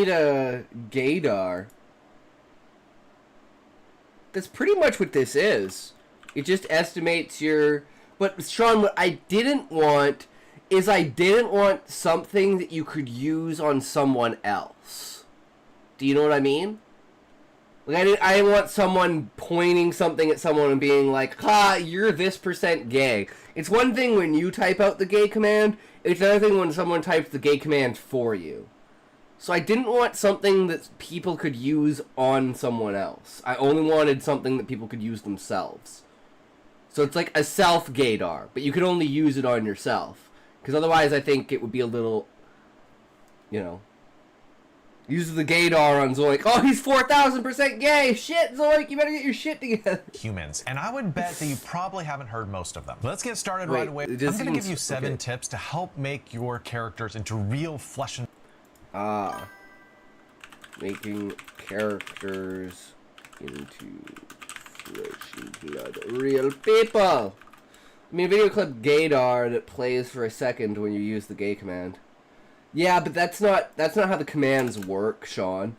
Need a gaydar. That's pretty much what this is. It just estimates your... But, Sean, what I didn't want is I didn't want something that you could use on someone else. Do you know what I mean? Like, I didn't want someone pointing something at someone and being like, ha, you're this % gay. It's one thing when you type out the gay command. It's another thing when someone types the gay command for you. So I didn't want something that people could use on someone else. I only wanted something that people could use themselves. So it's like a self-gaydar, but you could only use it on yourself. Because otherwise I think it would be a little, you know... Use the gaydar on Zoink. Oh, he's 4,000% gay! Shit, Zoink, you better get your shit together. Humans, and I would bet that you probably haven't heard most of them. Let's get started right away. I'm going to give you 7 tips to help make your characters into real flesh and... Making characters into flesh and blood. Real people! I mean, a video called gaydar that plays for a second when you use the gay command. Yeah, but that's not how the commands work, Sean.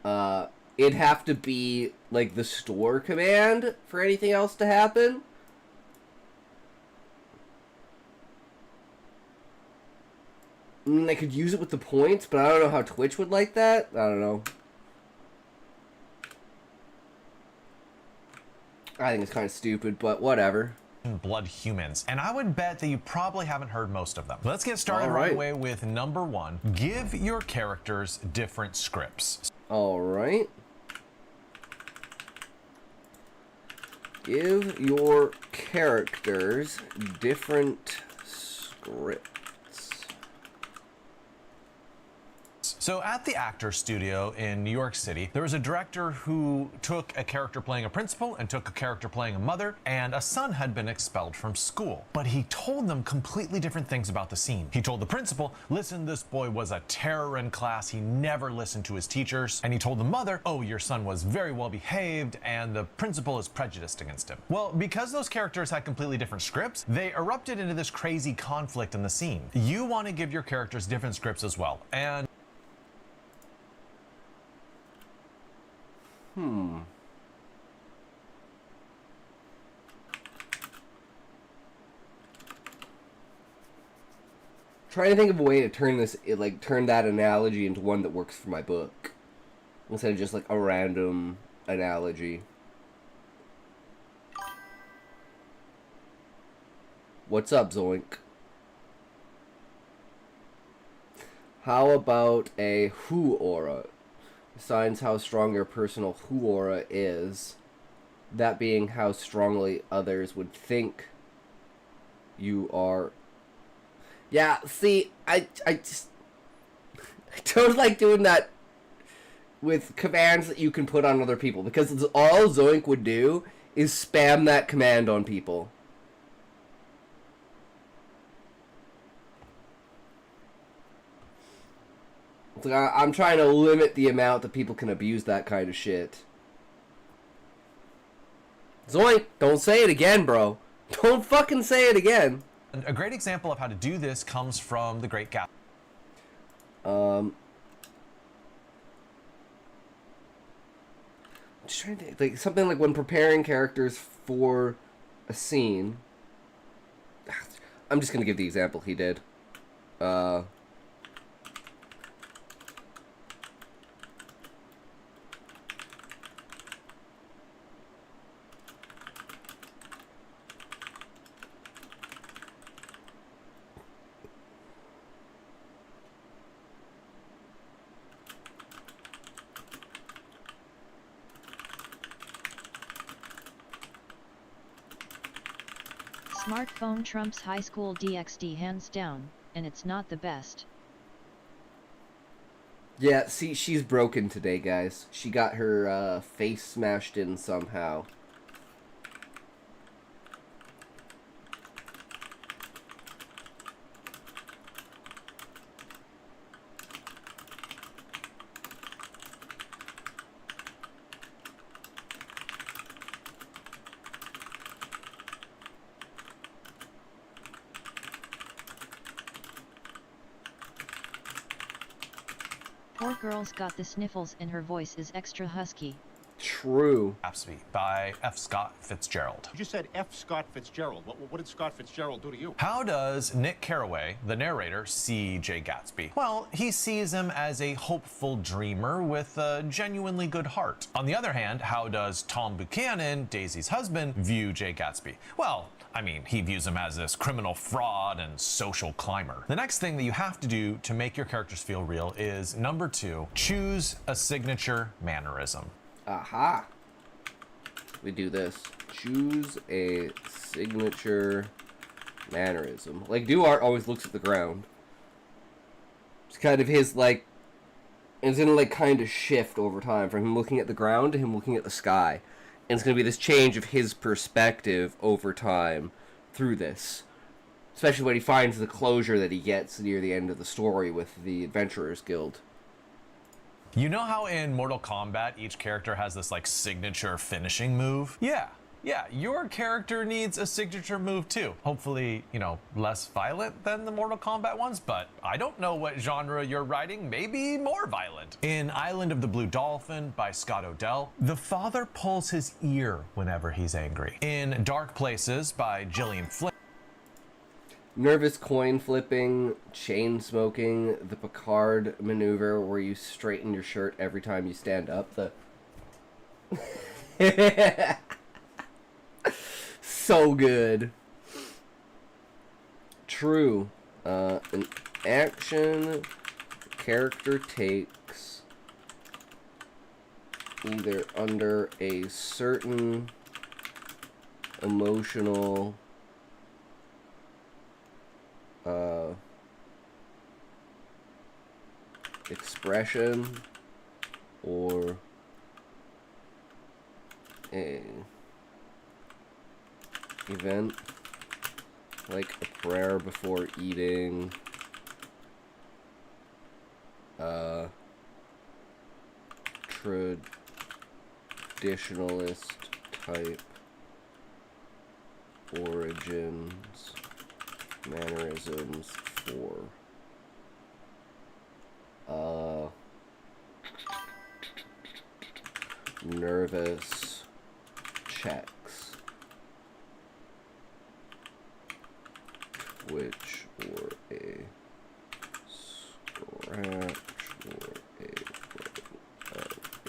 It'd have to be, like, the store command for anything else to happen. I mean, I could use it with the points, but I don't know how Twitch would like that. I don't know. I think it's kind of stupid, but whatever. Blood humans, and I would bet that you probably haven't heard most of them. Let's get started right away with number 1. Give your characters different scripts. All right. Give your characters different scripts. So at the Actors Studio in New York City, there was a director who took a character playing a principal and took a character playing a mother, and a son had been expelled from school. But he told them completely different things about the scene. He told the principal, listen, this boy was a terror in class. He never listened to his teachers. And he told the mother, oh, your son was very well behaved, and the principal is prejudiced against him. Well, because those characters had completely different scripts, they erupted into this crazy conflict in the scene. You want to give your characters different scripts as well. And Trying to think of a way to turn that analogy into one that works for my book. Instead of just like a random analogy. What's up, Zoink? How about a who aura? Assigns how strong your personal who aura is. That being how strongly others would think you are. Yeah, see, I don't like doing that with commands that you can put on other people, because all Zoink would do is spam that command on people. It's like I'm trying to limit the amount that people can abuse that kind of shit. Zoink, don't say it again, bro. Don't fucking say it again. And a great example of how to do this comes from The Great Gatsby. Just trying to think, like something like when preparing characters for a scene. I'm just gonna give the example he did. Smartphone trumps high school DxD hands down, and it's not the best. Yeah, see, she's broken today, guys. She got her face smashed in somehow. Poor girl's got the sniffles and her voice is extra husky. True. Gatsby by F. Scott Fitzgerald. You just said F. Scott Fitzgerald. What did Scott Fitzgerald do to you? How does Nick Carraway, the narrator, see Jay Gatsby? Well, he sees him as a hopeful dreamer with a genuinely good heart. On the other hand, how does Tom Buchanan, Daisy's husband, view Jay Gatsby? Well, I mean, he views him as this criminal fraud and social climber. The next thing that you have to do to make your characters feel real is number 2, choose a signature mannerism. Aha. We do this. Choose a signature mannerism. Like, Duarte always looks at the ground. It's kind of his, like, it's gonna, like, kind of shift over time from him looking at the ground to him looking at the sky. And it's gonna be this change of his perspective over time through this. Especially when he finds the closure that he gets near the end of the story with the Adventurers Guild. You know how in Mortal Kombat each character has this like signature finishing move? Yeah, your character needs a signature move too. Hopefully, you know, less violent than the Mortal Kombat ones, but I don't know what genre you're writing, maybe more violent. In Island of the Blue Dolphin by Scott Odell, the father pulls his ear whenever he's angry. In Dark Places by Gillian Flynn, Nervous coin flipping, chain smoking, the Picard maneuver where you straighten your shirt every time you stand up. So good. True. An action character takes either under a certain emotional expression or a event like a prayer before eating, traditionalist type origins mannerisms for nervous checks, twitch or a scratch or a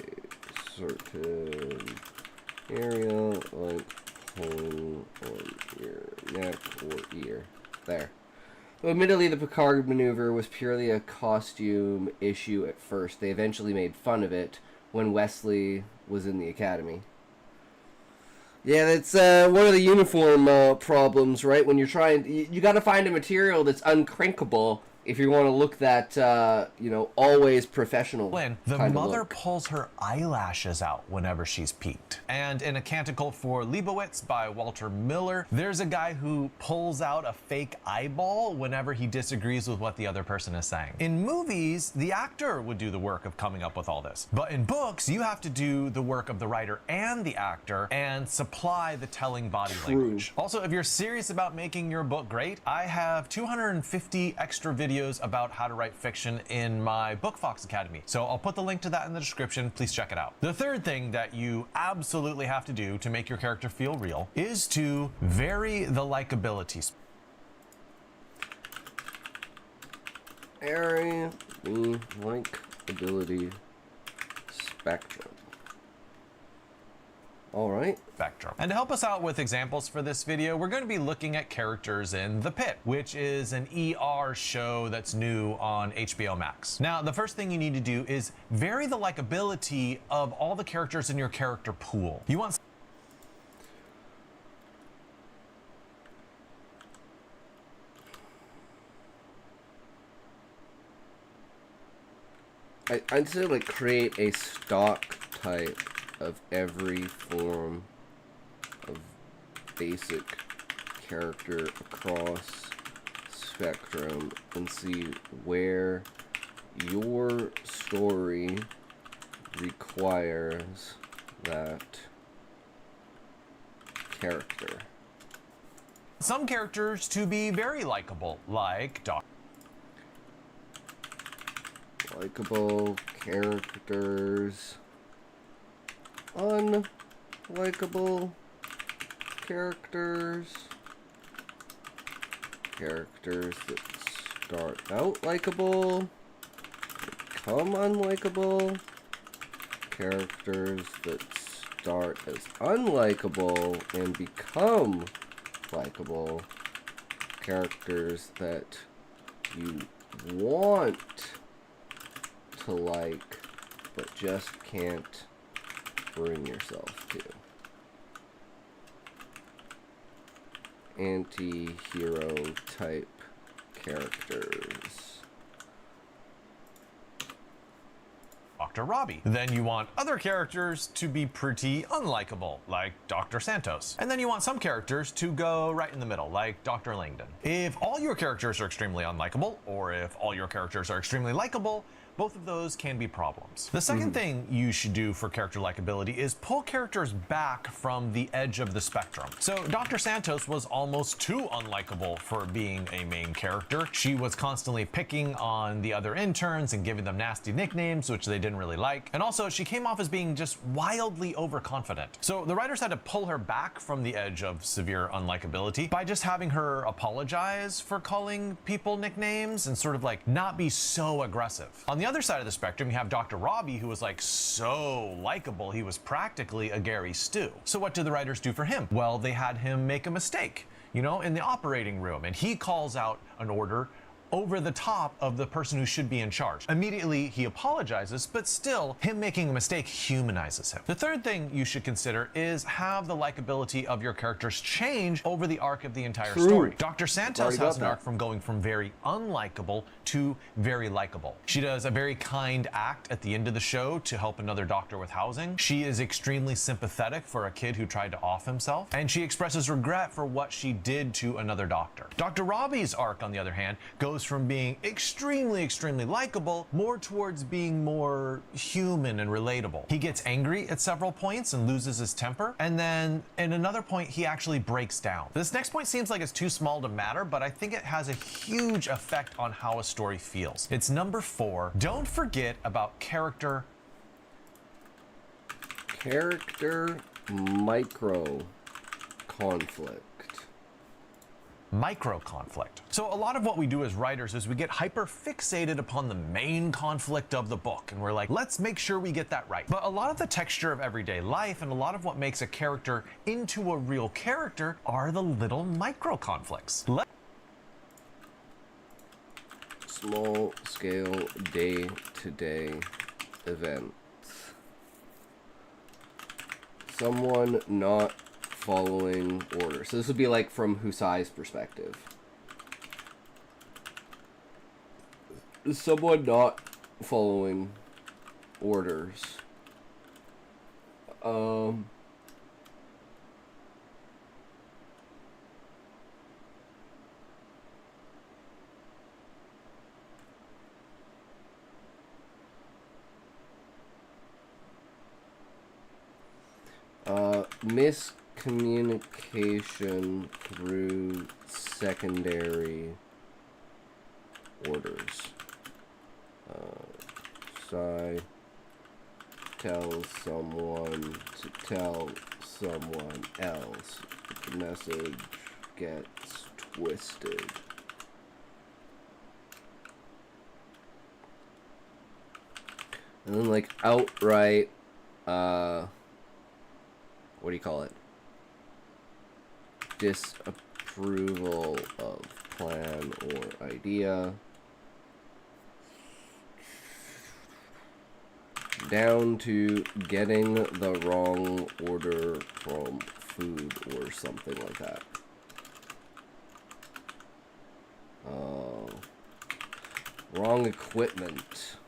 certain area like pulling on your neck or ear. There. Though admittedly, the Picard maneuver was purely a costume issue at first. They eventually made fun of it when Wesley was in the academy. Yeah, that's one of the uniform problems, right? When you're trying, you got to find a material that's uncrankable if you want to look that, always professional. Lynn, the mother pulls her eyelashes out whenever she's peaked. And in A Canticle for Leibowitz by Walter Miller, there's a guy who pulls out a fake eyeball whenever he disagrees with what the other person is saying. In movies, the actor would do the work of coming up with all this. But in books, you have to do the work of the writer and the actor and supply the telling body language. Also, if you're serious about making your book great, I have 250 extra videos about how to write fiction in my Bookfox Academy. So I'll put the link to that in the description. Please check it out. The third thing that you absolutely have to do to make your character feel real is to vary the likability. Vary the likability spectrum. Alright. Spectrum. And to help us out with examples for this video, we're going to be looking at characters in The Pit, which is an ER show that's new on HBO Max. Now, the first thing you need to do is vary the likability of all the characters in your character pool. You want I'd say like create a stock type of every form of basic character across spectrum and see where your story requires that character. some characters to be very likable, like Likeable characters. Unlikable characters. Characters that start out likable, become unlikable. Characters that start as unlikable and become likable. Characters that you want to like, but just can't bring yourself to. Anti-hero type characters. Dr. Robbie. Then you want other characters to be pretty unlikable, like Dr. Santos. And then you want some characters to go right in the middle, like Dr. Langdon. If all your characters are extremely unlikable, or if all your characters are extremely likable, both of those can be problems. The second thing you should do for character likability is pull characters back from the edge of the spectrum. So Dr. Santos was almost too unlikable for being a main character. She was constantly picking on the other interns and giving them nasty nicknames, which they didn't really like. And also, she came off as being just wildly overconfident. So the writers had to pull her back from the edge of severe unlikability by just having her apologize for calling people nicknames and sort of like not be so aggressive. On the other side of the spectrum, you have Dr. Robbie, who was like so likable, he was practically a Gary Stu. So what did the writers do for him? Well, they had him make a mistake, you know, in the operating room, and he calls out an order over the top of the person who should be in charge. Immediately, he apologizes, but still, him making a mistake humanizes him. The third thing you should consider is have the likability of your characters change over the arc of the entire story. Dr. Santos has an arc from going from very unlikable to very likable. She does a very kind act at the end of the show to help another doctor with housing. She is extremely sympathetic for a kid who tried to off himself, and she expresses regret for what she did to another doctor. Dr. Robbie's arc, on the other hand, goes from being extremely likable more towards being more human and relatable. He gets angry at several points and loses his temper, and then at another point he actually breaks down. This next point seems like it's too small to matter, but I think it has a huge effect on how a story feels. It's number 4. Don't forget about character micro conflict. Micro conflict. So a lot of what we do as writers is we get hyper fixated upon the main conflict of the book, and we're like, let's make sure we get that right. But a lot of the texture of everyday life and a lot of what makes a character into a real character are the little micro conflicts. Small scale day-to-day events. Someone not following orders. So this would be like from Husai's perspective. Someone not following orders. Miscommunication through secondary orders. Sai tells someone to tell someone else. The message gets twisted. And then like outright, what do you call it? Disapproval of plan or idea. Down to getting the wrong order from food or something like that. Wrong equipment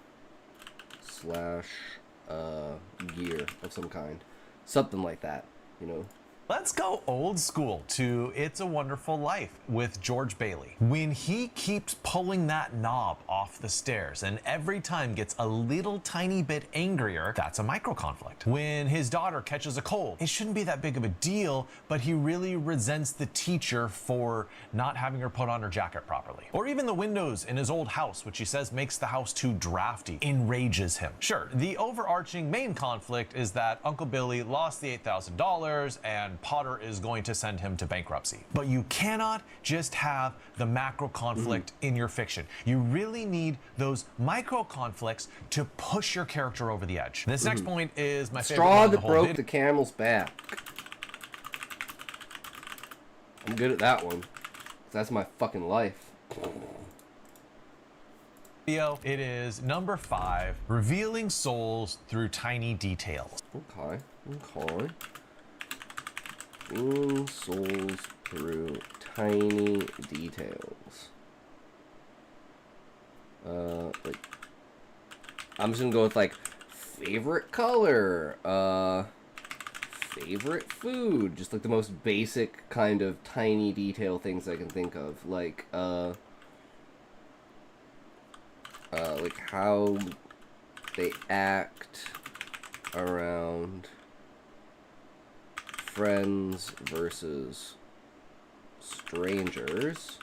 / gear of some kind. Something like that, you know. Let's go old school to It's a Wonderful Life with George Bailey. When he keeps pulling that knob off the stairs and every time gets a little tiny bit angrier, that's a micro conflict. When his daughter catches a cold, it shouldn't be that big of a deal, but he really resents the teacher for not having her put on her jacket properly. Or even the windows in his old house, which he says makes the house too drafty, enrages him. Sure, the overarching main conflict is that Uncle Billy lost the $8,000 and Potter is going to send him to bankruptcy. But you cannot just have the macro conflict in your fiction. You really need those micro conflicts to push your character over the edge. This next point is my favorite Straw one in the that whole broke video. the camel's back. I'm good at that one. That's my fucking life. It is number 5, revealing souls through tiny details. Okay. Souls through tiny details. Like, I'm just gonna go with like favorite color, favorite food, just like the most basic kind of tiny detail things I can think of, like how they act around friends versus strangers.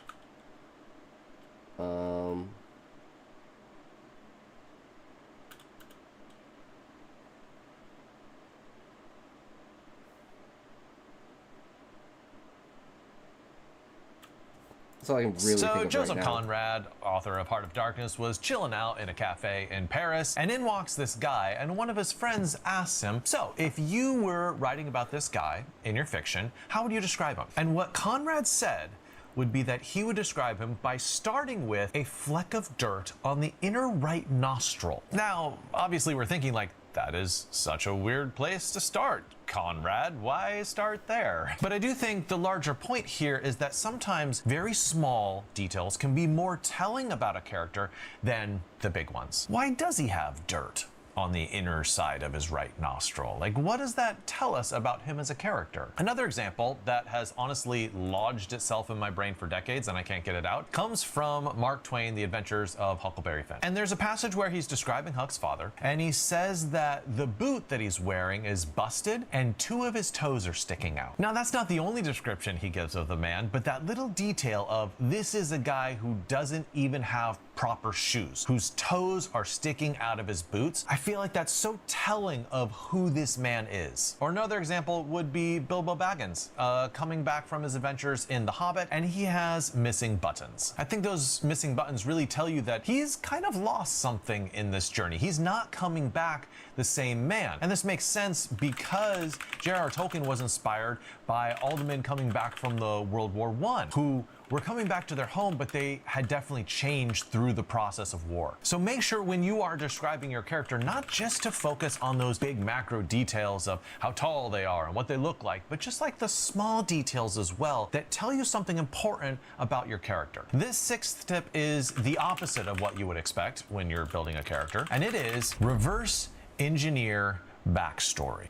That's all I can really think So of Joseph right now. Conrad, author of Heart of Darkness, was chilling out in a cafe in Paris, and in walks this guy, and one of his friends asks him, so if you were writing about this guy in your fiction, how would you describe him? And what Conrad said would be that he would describe him by starting with a fleck of dirt on the inner right nostril. Now, obviously we're thinking like, that is such a weird place to start, Conrad. Why start there? But I do think the larger point here is that sometimes very small details can be more telling about a character than the big ones. Why does he have dirt on the inner side of his right nostril? Like, what does that tell us about him as a character? Another example that has honestly lodged itself in my brain for decades and I can't get it out comes from Mark Twain, The Adventures of Huckleberry Finn. And there's a passage where he's describing Huck's father, and he says that the boot that he's wearing is busted and 2 of his toes are sticking out. Now, that's not the only description he gives of the man, but that little detail of this is a guy who doesn't even have proper shoes, whose toes are sticking out of his boots, I feel like that's so telling of who this man is. Or another example would be Bilbo Baggins, coming back from his adventures in The Hobbit, and he has missing buttons. I think those missing buttons really tell you that he's kind of lost something in this journey. He's not coming back the same man. And this makes sense because J.R.R. Tolkien was inspired by all the men coming back from the World War I, who were coming back to their home, but they had definitely changed through the process of war. So make sure when you are describing your character, not just to focus on those big macro details of how tall they are and what they look like, but just like the small details as well that tell you something important about your character. This 6th tip is the opposite of what you would expect when you're building a character, and it is reverse engineer backstory.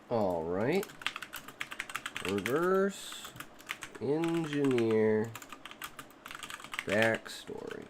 All right. Reverse engineer backstory.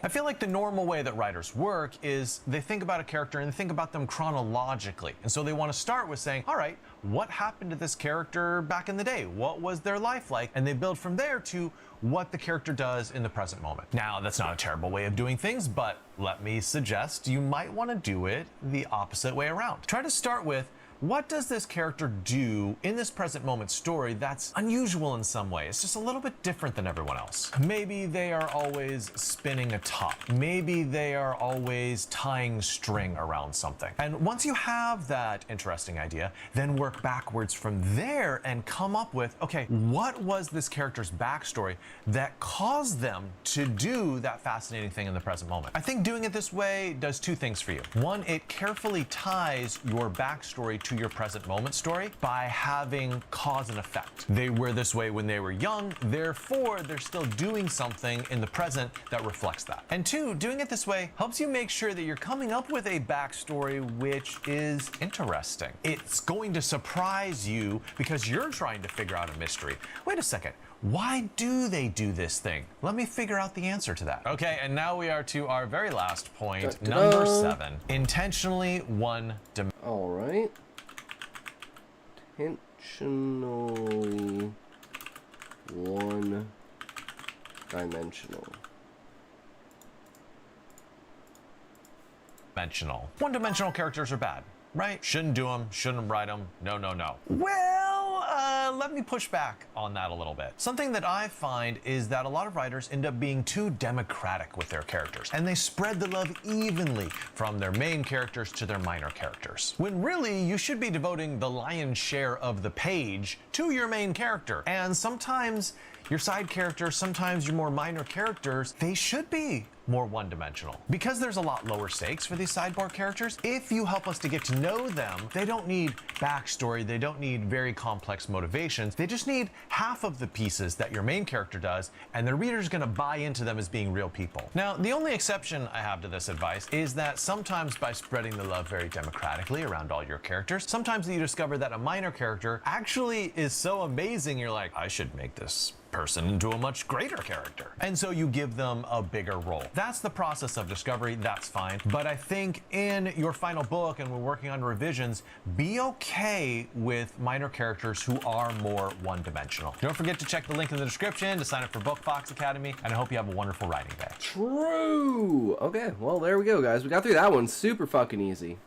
I feel like the normal way that writers work is they think about a character and they think about them chronologically. And so they want to start with saying, all right, what happened to this character back in the day? What was their life like? And they build from there to what the character does in the present moment. Now, that's not a terrible way of doing things, but let me suggest you might want to do it the opposite way around. Try to start with, what does this character do in this present moment story that's unusual in some way? It's just a little bit different than everyone else. Maybe they are always spinning a top. Maybe they are always tying string around something. And once you have that interesting idea, then work backwards from there and come up with, okay, what was this character's backstory that caused them to do that fascinating thing in the present moment? I think doing it this way does 2 things for you. One, it carefully ties your backstory to your present moment story by having cause and effect. They were this way when they were young, therefore they're still doing something in the present that reflects that. And two, doing it this way helps you make sure that you're coming up with a backstory which is interesting. It's going to surprise you because you're trying to figure out a mystery. Wait a second. Why do they do this thing? Let me figure out the answer to that. Okay, and now we are to our very last point, number 7. Intentionally one-dimensional. All right. Intentionally one-dimensional. One-dimensional characters are bad, right? Shouldn't do them, shouldn't write them, no, no, no. Well, let me push back on that a little bit. Something that I find is that a lot of writers end up being too democratic with their characters, and they spread the love evenly from their main characters to their minor characters. When really, you should be devoting the lion's share of the page to your main character. And sometimes your side characters, sometimes your more minor characters, they should be more one-dimensional. Because there's a lot lower stakes for these sideboard characters, if you help us to get to know them, they don't need backstory, they don't need very complex motivations, they just need half of the pieces that your main character does, and the reader's gonna buy into them as being real people. Now, the only exception I have to this advice is that sometimes by spreading the love very democratically around all your characters, sometimes you discover that a minor character actually is so amazing, you're like, I should make this person into a much greater character. And so you give them a bigger role. That's the process of discovery, that's fine. But I think in your final book, and we're working on revisions, be okay with minor characters who are more one-dimensional. Don't forget to check the link in the description to sign up for Bookfox Academy, and I hope you have a wonderful writing day. True. Okay, well, there we go, guys. We got through that one super fucking easy.